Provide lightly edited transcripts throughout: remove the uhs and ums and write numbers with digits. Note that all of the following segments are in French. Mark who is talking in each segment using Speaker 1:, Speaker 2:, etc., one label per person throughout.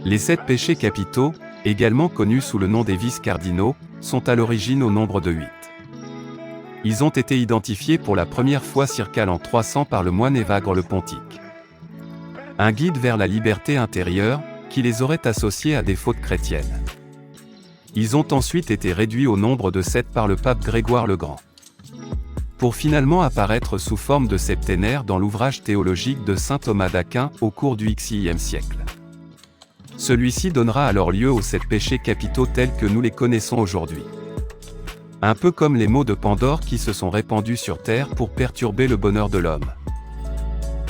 Speaker 1: Les 7 péchés capitaux, également connus sous le nom des vices cardinaux, sont à l'origine au nombre de 8. Ils ont été identifiés pour la première fois circa l'an 300 par le moine Évagre le Pontique. Un guide vers la liberté intérieure, qui les aurait associés à des fautes chrétiennes. Ils ont ensuite été réduits au nombre de 7 par le pape Grégoire le Grand, pour finalement apparaître sous forme de septénaire dans l'ouvrage théologique de saint Thomas d'Aquin au cours du XIe siècle. Celui-ci donnera alors lieu aux 7 péchés capitaux tels que nous les connaissons aujourd'hui. Un peu comme les maux de Pandore qui se sont répandus sur terre pour perturber le bonheur de l'homme.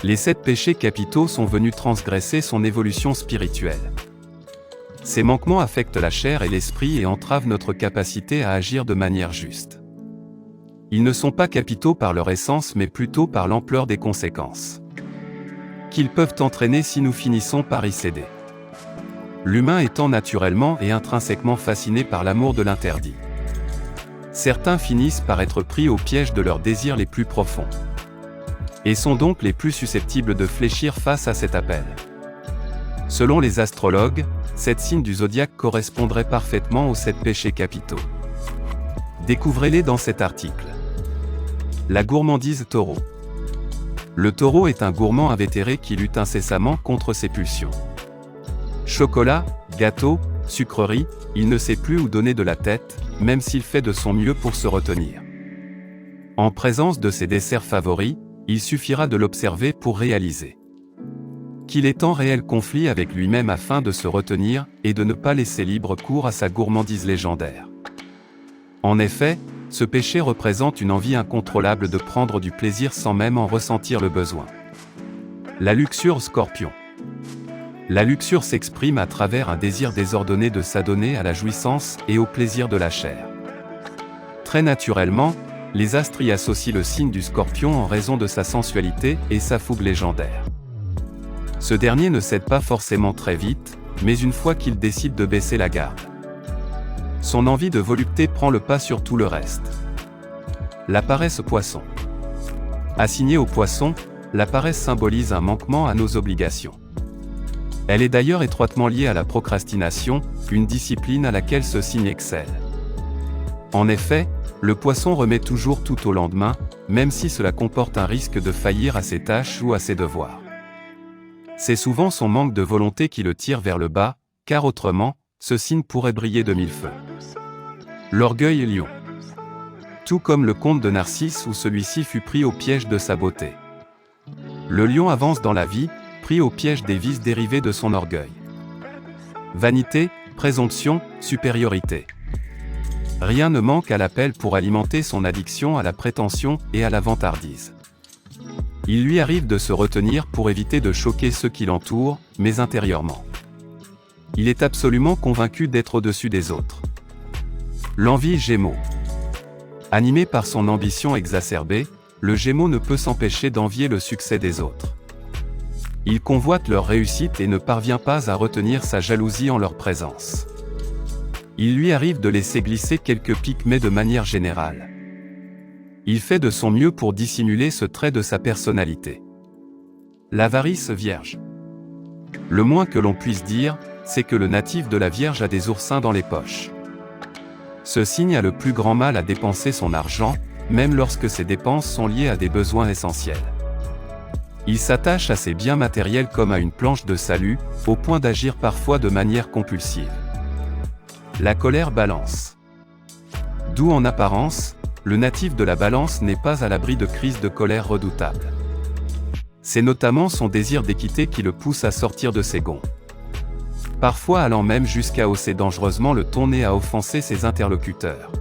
Speaker 1: Les 7 péchés capitaux sont venus transgresser son évolution spirituelle. Ces manquements affectent la chair et l'esprit et entravent notre capacité à agir de manière juste. Ils ne sont pas capitaux par leur essence mais plutôt par l'ampleur des conséquences qu'ils peuvent entraîner si nous finissons par y céder. L'humain étant naturellement et intrinsèquement fasciné par l'amour de l'interdit. Certains finissent par être pris au piège de leurs désirs les plus profonds. Et sont donc les plus susceptibles de fléchir face à cet appel. Selon les astrologues, 7 signes du zodiaque correspondraient parfaitement aux 7 péchés capitaux. Découvrez-les dans cet article. La gourmandise taureau. Le taureau est un gourmand invétéré qui lutte incessamment contre ses pulsions. Chocolat, gâteau, sucrerie, il ne sait plus où donner de la tête, même s'il fait de son mieux pour se retenir. En présence de ses desserts favoris, il suffira de l'observer pour réaliser qu'il est en réel conflit avec lui-même afin de se retenir et de ne pas laisser libre cours à sa gourmandise légendaire. En effet, ce péché représente une envie incontrôlable de prendre du plaisir sans même en ressentir le besoin. La luxure scorpion. La luxure s'exprime à travers un désir désordonné de s'adonner à la jouissance et au plaisir de la chair. Très naturellement, les astres y associent le signe du Scorpion en raison de sa sensualité et sa fougue légendaire. Ce dernier ne cède pas forcément très vite, mais une fois qu'il décide de baisser la garde, son envie de volupté prend le pas sur tout le reste. La paresse Poisson. Assignée au Poisson, la paresse symbolise un manquement à nos obligations. Elle est d'ailleurs étroitement liée à la procrastination, une discipline à laquelle ce signe excelle. En effet, le Poisson remet toujours tout au lendemain, même si cela comporte un risque de faillir à ses tâches ou à ses devoirs. C'est souvent son manque de volonté qui le tire vers le bas, car autrement, ce signe pourrait briller de mille feux. L'orgueil Lion. Tout comme le conte de Narcisse où celui-ci fut pris au piège de sa beauté. Le lion avance dans la vie, pris au piège des vices dérivés de son orgueil. Vanité, présomption, supériorité. Rien ne manque à l'appel pour alimenter son addiction à la prétention et à la vantardise. Il lui arrive de se retenir pour éviter de choquer ceux qui l'entourent, mais intérieurement. Il est absolument convaincu d'être au-dessus des autres. L'envie Gémeaux. Animé par son ambition exacerbée, le Gémeaux ne peut s'empêcher d'envier le succès des autres. Il convoite leur réussite et ne parvient pas à retenir sa jalousie en leur présence. Il lui arrive de laisser glisser quelques piques mais de manière générale. Il fait de son mieux pour dissimuler ce trait de sa personnalité. L'avarice Vierge. Le moins que l'on puisse dire, c'est que le natif de la Vierge a des oursins dans les poches. Ce signe a le plus grand mal à dépenser son argent, même lorsque ses dépenses sont liées à des besoins essentiels. Il s'attache à ses biens matériels comme à une planche de salut, au point d'agir parfois de manière compulsive. La colère Balance. Doux en apparence, le natif de la Balance n'est pas à l'abri de crises de colère redoutables. C'est notamment son désir d'équité qui le pousse à sortir de ses gonds. Parfois allant même jusqu'à hausser dangereusement le ton et à offenser ses interlocuteurs.